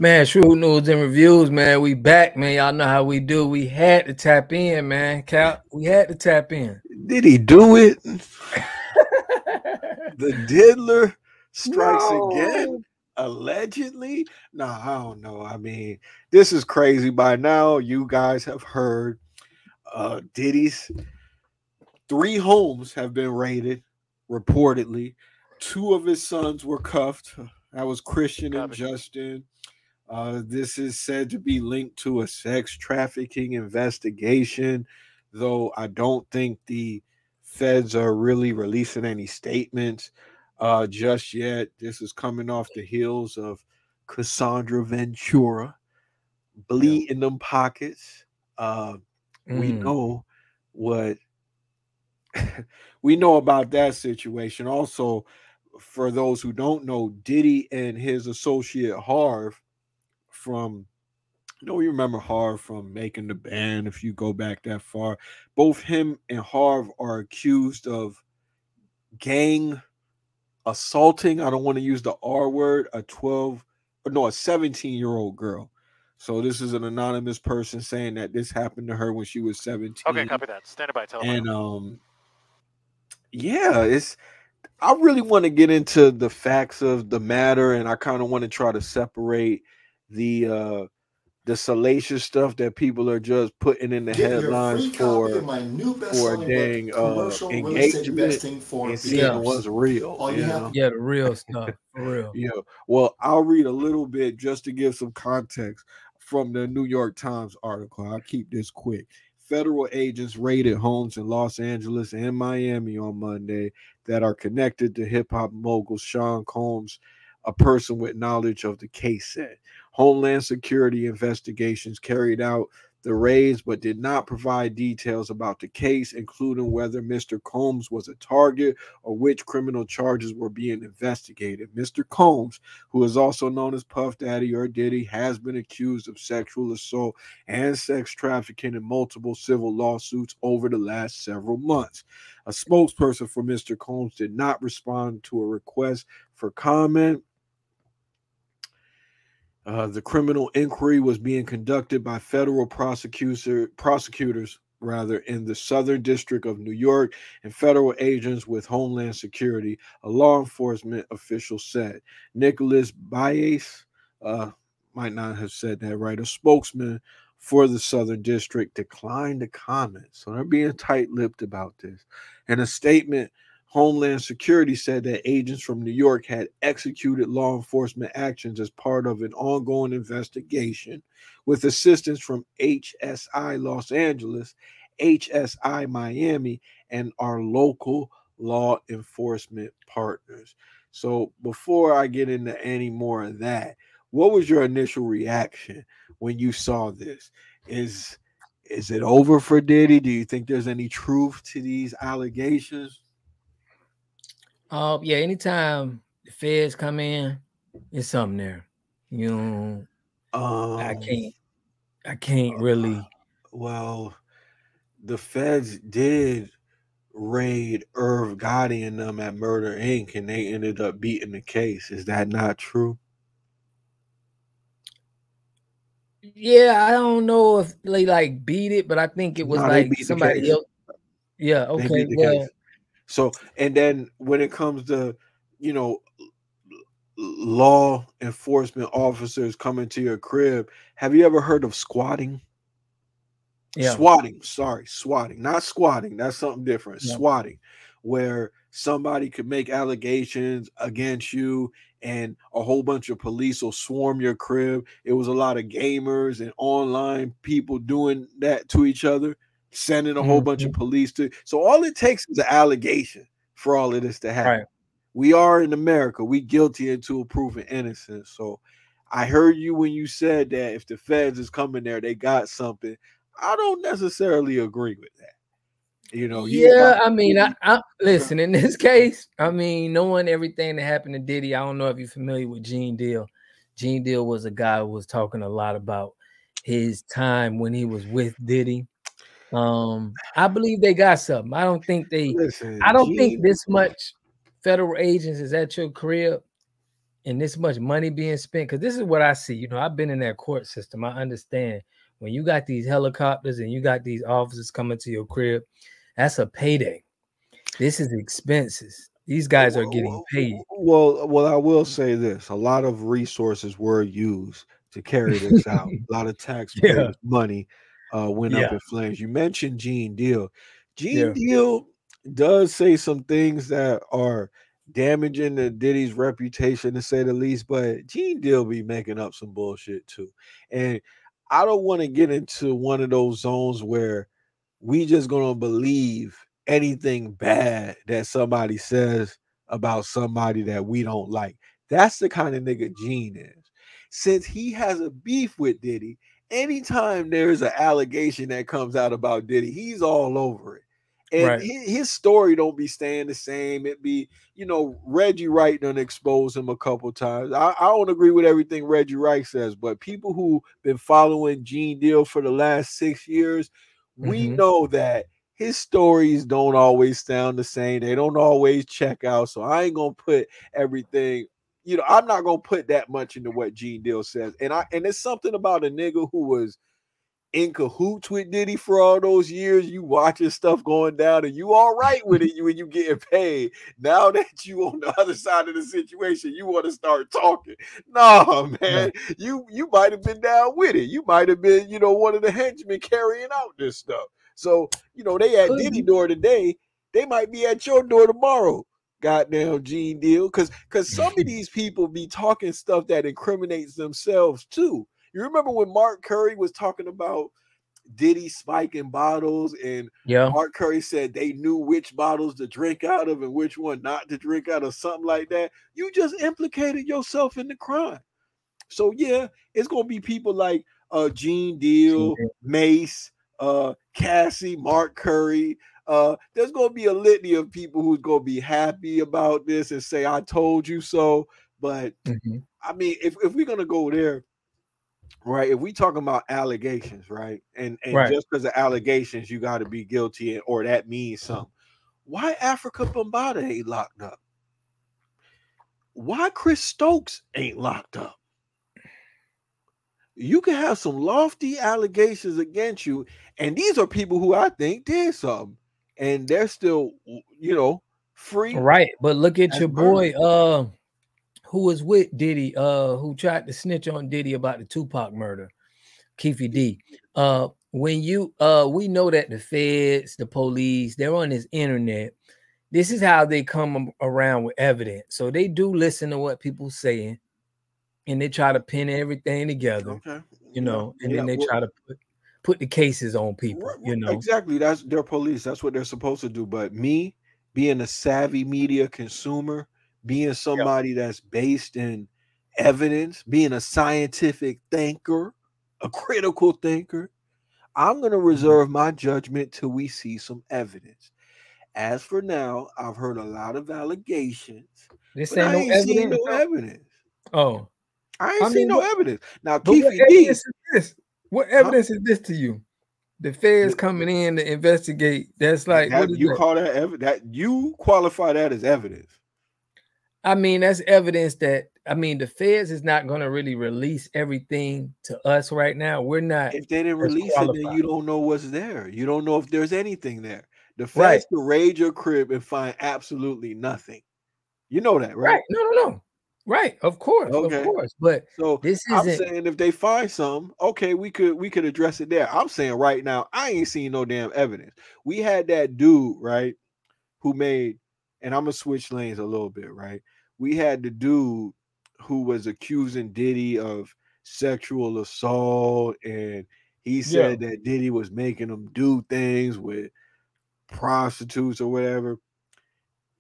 Man, True News and Reviews, man. We back, man. Y'all know how we do. We had to tap in, man. Cal, we had to tap in. Did he do it? The diddler strikes again? No. Allegedly? Nah, I don't know. I mean, this is crazy. By now, you guys have heard Diddy's 3 homes have been raided, reportedly. 2 of his sons were cuffed. That was Christian and Justin. This is said to be linked to a sex trafficking investigation, though I don't think the feds are really releasing any statements just yet. This is coming off the heels of Cassandra Ventura bleed in them pockets. We know what we know about that situation. Also, for those who don't know, Diddy and his associate Harv from you remember Harv from Making the Band, if you go back that far. Both him and Harv are accused of gang assaulting. I don't want to use the R word, a 17-year-old girl. So this is an anonymous person saying that this happened to her when she was 17. Okay, copy that. Stand by. Tell and yeah, I really want to get into the facts of the matter, and I kind of want to try to separate the salacious stuff that people are just putting in the headlines for dang engagement and seeing what's real. The real stuff. For real. Yeah. Well, I'll read a little bit just to give some context from the New York Times article. I'll keep this quick. Federal agents raided homes in Los Angeles and Miami on Monday that are connected to hip-hop mogul Sean Combs, a person with knowledge of the case said. Homeland Security investigations carried out the raids but did not provide details about the case, including whether Mr. Combs was a target or which criminal charges were being investigated. Mr. Combs, who is also known as Puff Daddy or Diddy, has been accused of sexual assault and sex trafficking in multiple civil lawsuits over the last several months. A spokesperson for Mr. Combs did not respond to a request for comment. The criminal inquiry was being conducted by federal prosecutors in the Southern District of New York and federal agents with Homeland Security, a law enforcement official said. Nicholas Baez, might not have said that right, a spokesman for the Southern District, declined to comment. So they're being tight-lipped about this. In a statement, Homeland Security said that agents from New York had executed law enforcement actions as part of an ongoing investigation with assistance from HSI Los Angeles, HSI Miami, and our local law enforcement partners. So before I get into any more of that, what was your initial reaction when you saw this? Is it over for Diddy? Do you think there's any truth to these allegations? Yeah, anytime the feds come in, it's something there. I can't really. Well, the feds did raid Irv Gotti and them at Murder Inc. and they ended up beating the case. Is that not true? Yeah, I don't know if they like beat it, but I think it was like somebody else. Yeah, okay. Well, so and then when it comes to, law enforcement officers coming to your crib, have you ever heard of squatting? Yeah. Swatting, not squatting. That's something different. Yeah. Swatting, where somebody could make allegations against you and a whole bunch of police will swarm your crib. It was a lot of gamers and online people doing that to each other, sending a whole bunch of police to. So all it takes is an allegation for all of this to happen. Right. We are in America. We guilty until proven innocent. So I heard you when you said that if the feds is coming there, they got something. I don't necessarily agree with that. I mean, I listen, in this case, I mean, knowing everything that happened to Diddy, I don't know if you're familiar with Gene Deal. Gene Deal was a guy who was talking a lot about his time when he was with Diddy. I believe they got something. I don't think think this much federal agents is at your crib and this much money being spent, because this is what I see. You know, I've been in that court system. I understand when you got these helicopters and you got these officers coming to your crib, that's a payday. This is expenses. These guys are getting paid. Well, I will say this: a lot of resources were used to carry this out. A lot of Yeah, taxpayers' money went up yeah, in flames. You mentioned Gene Deal. Gene yeah. Deal does say some things that are damaging to Diddy's reputation, to say the least. But Gene Deal be making up some bullshit too, and I don't want to get into one of those zones where we just gonna believe anything bad that somebody says about somebody that we don't like. That's the kind of nigga Gene is. Since he has a beef with Diddy, anytime there's an allegation that comes out about Diddy, he's all over it. And Right. his story don't be staying the same. It be, Reggie Wright done exposed him a couple times. I don't agree with everything Reggie Wright says, but people who been following Gene Deal for the last 6 years, we Mm-hmm. know that his stories don't always sound the same. They don't always check out. So I ain't gonna put everything, I'm not gonna put that much into what Gene Deal says. And it's something about a nigga who was in cahoots with Diddy for all those years. You watching stuff going down and you all right with it when you getting paid. Now that you on the other side of the situation, you want to start talking. Nah, Yeah. man, you might have been down with it. You might have been, one of the henchmen carrying out this stuff. So, they at Could Diddy be. door today, they might be at your door tomorrow. Goddamn Gene Deal. Cause some of these people be talking stuff that incriminates themselves too. You remember when Mark Curry was talking about Diddy spiking bottles, and Yeah. Mark Curry said they knew which bottles to drink out of and which one not to drink out of, something like that? You just implicated yourself in the crime. So yeah, it's gonna be people like Gene Deal, Mace, Cassie, Mark Curry. There's gonna be a litany of people who's gonna be happy about this and say, "I told you so." But Mm-hmm. I mean, if we're gonna go there, right? If we talking about allegations, right? And Right. just because of allegations, you got to be guilty, or that means something. Why Africa Bombada ain't locked up? Why Chris Stokes ain't locked up? You can have some lofty allegations against you, and these are people who I think did something, and they're still, free Right. But look at as your birds. boy, who was with Diddy, who tried to snitch on Diddy about the Tupac murder, Keefy D. When you we know that the feds, the police, they're on this internet. This is how they come around with evidence. So they do listen to what people saying, and they try to pin everything together, Okay, and yeah. then they Well, try to put the cases on people, exactly. That's their police. That's what they're supposed to do. But me, being a savvy media consumer, being Yeah. somebody that's based in evidence, being a scientific thinker, a critical thinker, I'm going to Mhm. reserve my judgment till we see some evidence. As for now, I've heard a lot of allegations, This but ain't I no ain't seen evidence no though. evidence. Oh, I ain't I seen mean, no evidence. Now, but what Keefy evidence D, is this? What huh? evidence is this to you? The feds coming in to investigate. That's like, what That is you that? call that evidence? That you qualify that as evidence? I mean, that's evidence that the feds is not going to really release everything to us right now. We're not If they didn't as release it, then qualified. you don't know what's there. You don't know if there's anything there. The Right. feds can raid your crib and find absolutely nothing. You know that, right? Right. No. Right. Of course. Of Okay. course. But So this I'm isn't saying if they find some, okay, we could address it there. I'm saying right now, I ain't seen no damn evidence. We had that dude, right, who made, and I'm gonna switch lanes a little bit, right? We had the dude who was accusing Diddy of sexual assault, and he yeah. said that Diddy was making him do things with prostitutes or whatever.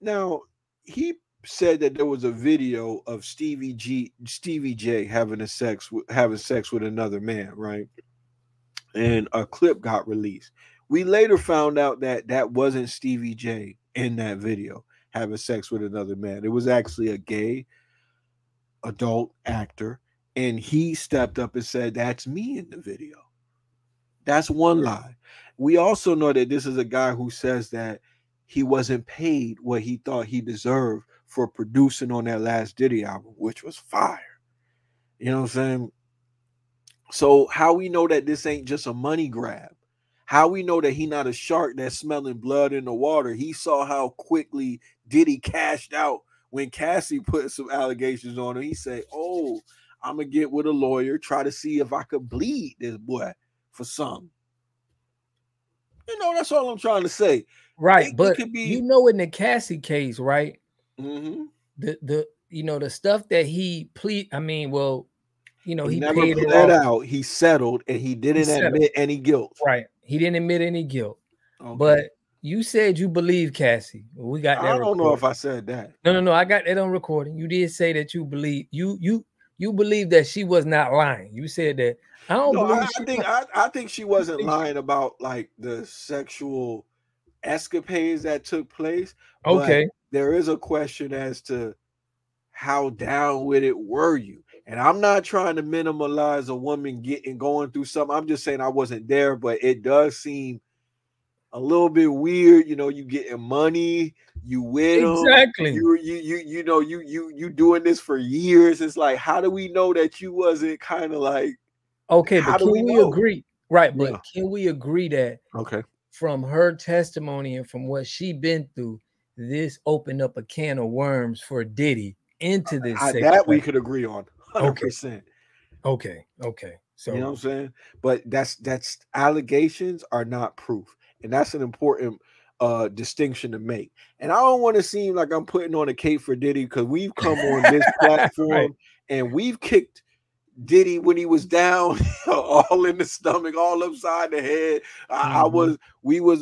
Now, he said that there was a video of Stevie J having sex with another man, right? And a clip got released. We later found out that that wasn't Stevie J in that video having sex with another man. It was actually a gay adult actor, and he stepped up and said, "That's me in the video." That's one lie. We also know that this is a guy who says that he wasn't paid what he thought he deserved for producing on that last Diddy album, which was fire. You know what I'm saying? So how we know that this ain't just a money grab? How we know that he not a shark that's smelling blood in the water? He saw how quickly Diddy cashed out when Cassie put some allegations on him. He said, "Oh, I'm gonna get with a lawyer, try to see if I could bleed this boy for something." You know, that's all I'm trying to say. Right, It but could be. you know, in the Cassie case, right? Mm-hmm. The you know the stuff that he plead. I mean, well, you know, He he never paid her pled off. out. He settled, and he He didn't settled. admit any guilt. Right. He didn't admit any guilt. Okay. But you said you believe Cassie. We got that I don't know recording. if I said that. No. I got that on recording. You did say that you believe you believe that she was not lying. You said that I don't No, believe I think she wasn't lying about like the sexual escapades that took place, but Okay. there is a question as to how down with it were you. And I'm not trying to minimize a woman going through something. I'm just saying I wasn't there, but it does seem a little bit weird. You know, you getting money, you with them, Exactly. you doing this for years. It's like, how do we know that you wasn't kind of like? Okay, How but do we can we know? agree? Right, but Yeah. can we agree that Okay. from her testimony and from what she been through, this opened up a can of worms for Diddy into this sex That we trafficking? could agree on, Okay. 100%. Okay. You know what So I'm saying? But that's allegations are not proof, and that's an important distinction to make. And I don't want to seem like I'm putting on a cape for Diddy, because we've come on this right. platform and we've kicked Diddy when he was down, all in the stomach, all upside the head. Mhm. We was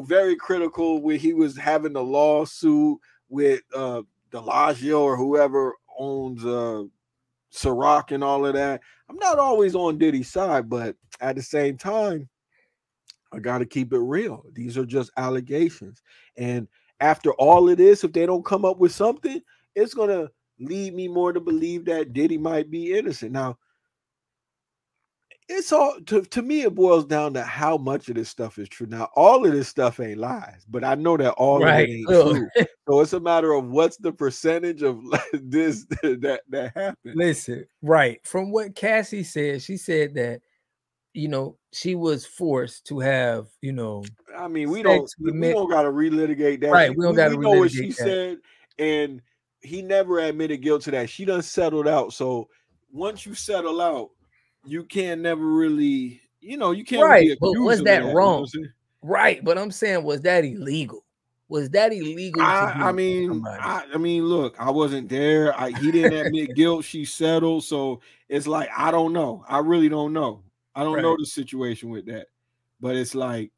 very critical when he was having the lawsuit with Delagio or whoever owns Ciroc and all of that. I'm not always on Diddy's side, but at the same time, I got to keep it real. These are just allegations. And after all of this, if they don't come up with something, it's going to lead me more to believe that Diddy might be innocent. Now, it's all to me, it boils down to how much of this stuff is true. Now, all of this stuff ain't lies, but I know that all of it Right. ain't Look, true. So it's a matter of what's the percentage of this that happened. listen, right. From what Cassie said, she said that, she was forced to have, I mean, sex with we men. don't gotta relitigate that. Right. We don't got to We know what relitigate she that. said, and he never admitted guilt to that. She done settled out. So once you settle out, you can never really, you can't Right. really But accuse was him of that that. You know what wrong? I'm saying? Right. But I'm saying, was that illegal? Was that illegal to I do to mean, somebody? I mean, look, I wasn't there. He didn't admit guilt. She settled. So it's like, I don't know. I really don't know. I don't know Right. the situation with that. But it's like,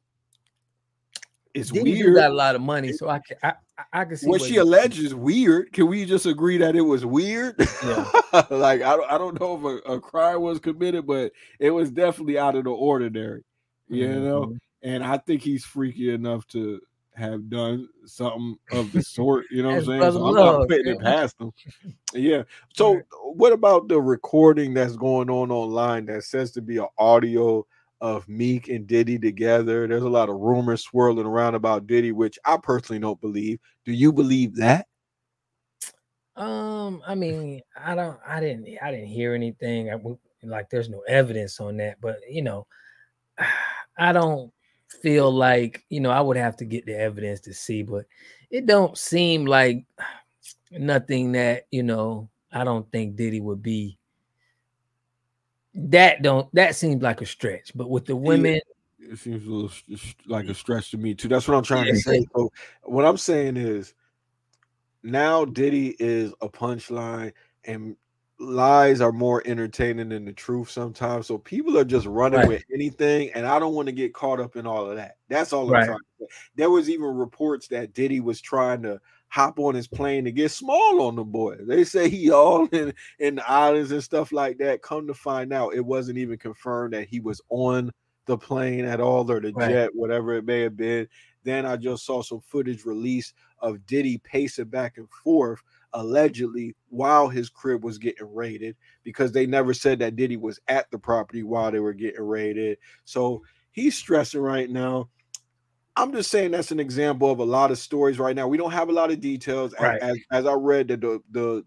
it's Diddy do weird. got a lot of money, so I can see What what she he. alleged is weird. Can we just agree that it was weird? Yeah. Like, I don't know if a crime was committed, but it was definitely out of the ordinary, you know. Mhm. And I think he's freaky enough to have done something of the sort. You know what I'm That's saying? brother So I'm not love, putting it man. past him. Yeah. Right. So what about the recording that's going on online that says to be an audio of Meek and Diddy together? There's a lot of rumors swirling around about Diddy, which I personally don't believe. Do you believe that? I mean, I didn't hear anything. Like, there's no evidence on that, but I don't feel like, I would have to get the evidence to see, but it don't seem like nothing that, I don't think Diddy would be. That seems like a stretch, but with the Yeah, women, it seems a little like a stretch to me too. That's what I'm trying to yeah, say. So what I'm saying is, now Diddy is a punchline, and lies are more entertaining than the truth sometimes. So people are just running right, with anything, and I don't want to get caught up in all of that. That's all I'm right, trying to say. There was even reports that Diddy was trying to hop on his plane to get small on the boy. They say he all in the islands and stuff like that. Come to find out, it wasn't even confirmed that he was on the plane at all, or the right, jet, whatever it may have been. Then I just saw some footage released of Diddy pacing back and forth, allegedly, while his crib was getting raided, because they never said that Diddy was at the property while they were getting raided. So he's stressing right now. I'm just saying that's an example of a lot of stories right now. We don't have a lot of details. Right. As I read that the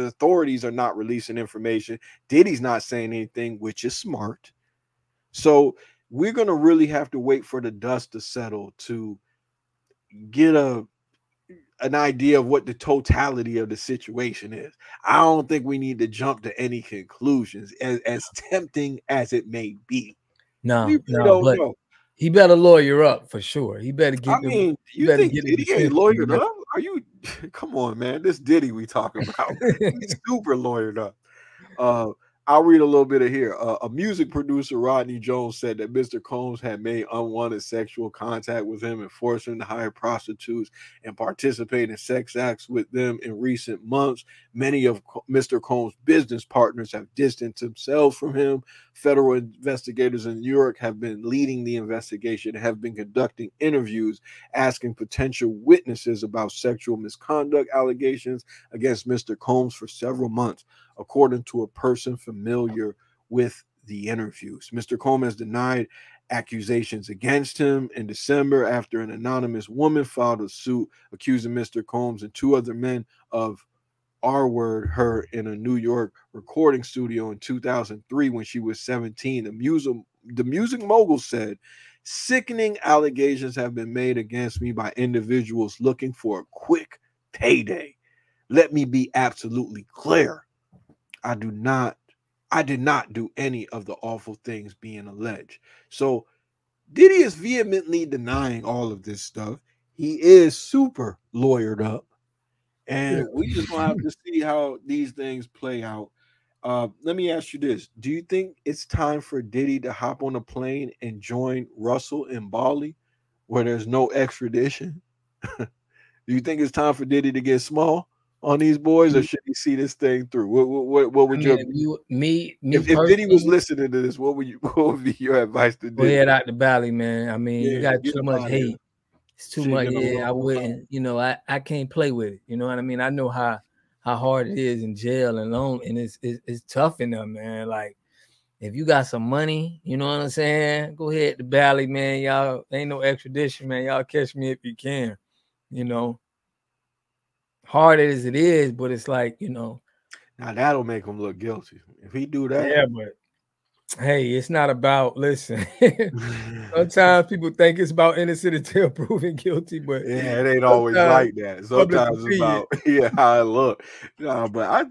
authorities are not releasing information. Diddy's not saying anything, which is smart. So we're gonna really have to wait for the dust to settle to get an idea of what the totality of the situation is. I don't think we need to jump to any conclusions, as tempting as it may be. We No, really no, don't but know. he better lawyer up for sure. He better I get the mean, he you better think get the Diddy ain't defense lawyered team. up? Are you? Come on, man. This Diddy we talking about. He's super lawyered up. Uh, I'll read a little bit of here. A music producer, Rodney Jones, said that Mr. Combs had made unwanted sexual contact with him and forced him to hire prostitutes and participate in sex acts with them in recent months. Many of Mr. Combs' business partners have distanced themselves from him. Federal investigators in New York have been leading the investigation and have been conducting interviews, asking potential witnesses about sexual misconduct allegations against Mr. Combs for several months, according to a person familiar with the interviews. Mr. Combs has denied accusations against him in December after an anonymous woman filed a suit accusing Mr. Combs and two other men of R-word her in a New York recording studio in 2003 when she was 17. The music mogul said, "Sickening allegations have been made against me by individuals looking for a quick payday. Let me be absolutely clear. I did not do any of the awful things being alleged." So Diddy is vehemently denying all of this stuff. He is super lawyered up. Yeah. And we just gonna have to see how these things play out. Let me ask you this. Do you think it's time for Diddy to hop on a plane and join Russell in Bali where there's no extradition? Do you think it's time for Diddy to get small on these boys, or should he see this thing through? What I would mean, your if you, me if Diddy was personally, listening to this, what would be your advice to go Diddy? ahead out the valley, man. I mean, you Yeah, got get too up much out of here. hate. It's too Shit much. gonna Yeah, I rumble. wouldn't. I can't play with it. You know what I mean? I know how hard it is in jail and alone, and it's tough in there, man. Like if you got some money, you know what I'm saying? Go ahead to Valley, man. Y'all ain't no extradition, man. Y'all catch me if you can. You know, hard as it is, but it's like Now that'll make him look guilty. If he do that, yeah, but hey, it's not about listen. Sometimes people think it's about innocent until proven guilty, but yeah, it ain't always sometimes like that. public Sometimes it's opinion. about how it look. No, but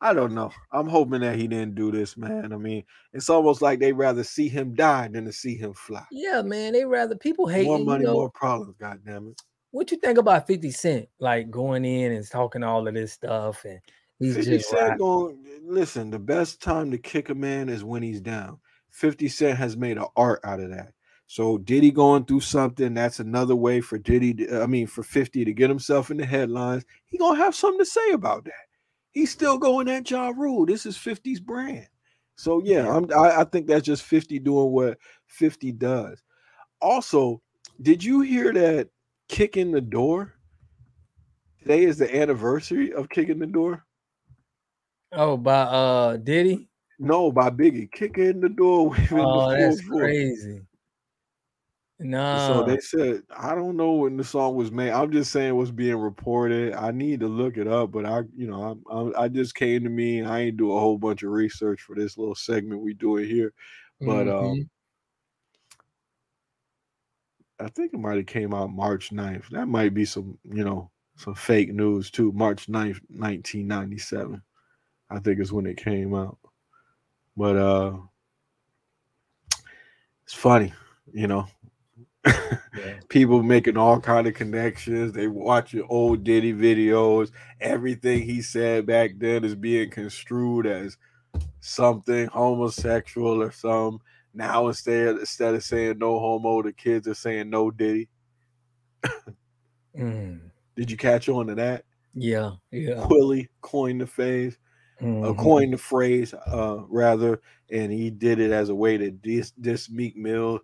I don't know. I'm hoping that he didn't do this, man. I mean, it's almost like they rather see him die than to see him fly. Yeah, man, they rather people More hating. money, more problems. God damn it. What you think about 50 Cent, like going in and talking all of this stuff, and he's 50 just Cent right. going, listen, the best time to kick a man is when he's down. 50 Cent has made an art out of that. So Diddy going through something, that's another way for for 50 to get himself in the headlines. He gonna have something to say about that. He's still going at Ja Rule. This is 50's brand. So yeah, Yeah. I think that's just 50 doing what 50 does. Also, did you hear that Kicking the Door? Today is the anniversary of Kicking the Door. Oh, by Diddy. No, by Biggie. Kicking the door, waving the Oh, full that's floor. crazy. So No. they said, I don't know when the song was made. I'm just saying what's being reported. I need to look it up, but I just came to me. I ain't do a whole bunch of research for this little segment we do it here, but Mm-hmm. I think it might have came out March 9th. That might be some fake news too. March 9th, 1997. I think is when it came out. But it's funny, you know. Yeah. People making all kind of connections. They watching old Diddy videos. Everything he said back then is being construed as something homosexual or some. Now instead of saying no homo, the kids are saying no Diddy. Mm. Did you catch on to that? Yeah. Yeah. Quilly coined the phrase, Mm-hmm. rather, and he did it as a way to diss Meek Mill.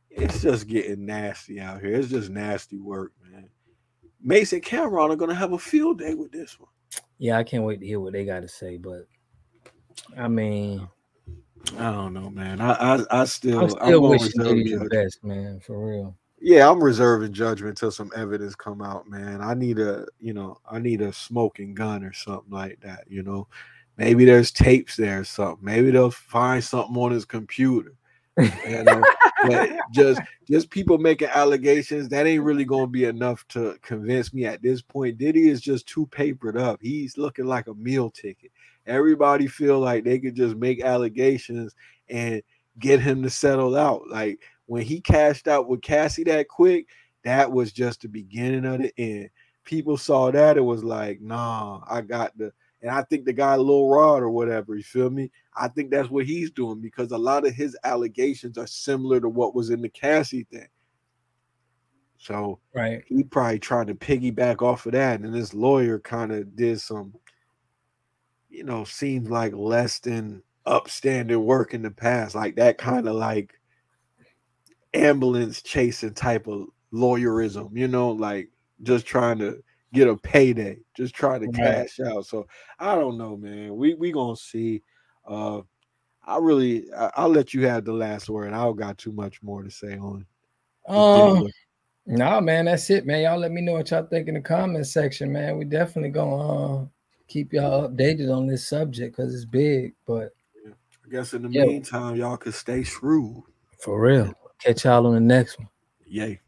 It's just getting nasty out here. It's just nasty work, man. Mason and Cameron are gonna have a field day with this one. Yeah, I can't wait to hear what they got to say, but I mean, I don't know, man. I I'm still I'm still going to wishing reserve Diddy the judgment. best, man, for real. Yeah, I'm reserving judgment till some evidence come out, man. I need a smoking gun or something like that. Maybe there's tapes there or something. Maybe they'll find something on his computer. You know, but just people making allegations that ain't really gonna be enough to convince me at this point. Diddy is just too papered up. He's looking like a meal ticket. Everybody feel like they could just make allegations and get him to settle out. Like when he cashed out with Cassie that quick, that was just the beginning of the end. People saw that, it was like, nah, I got the and I think the guy Lil Rod or whatever, you feel me? I think that's what he's doing because a lot of his allegations are similar to what was in the Cassie thing. So right. he probably tried to piggyback off of that. And this lawyer kind of did some, seems like less than upstanding work in the past. Like that kind of like ambulance chasing type of lawyerism, like just trying to get a payday, just trying to Right. cash out. So I don't know, man. We gonna see. I'll let you have the last word. I don't got too much more to say on the Diddy. No, man, that's it, man. Y'all let me know what y'all think in the comment section, man. We definitely gonna keep y'all updated on this subject because it's big. But I guess in the meantime, y'all could stay shrewd. For real. Catch y'all on the next one. Yay.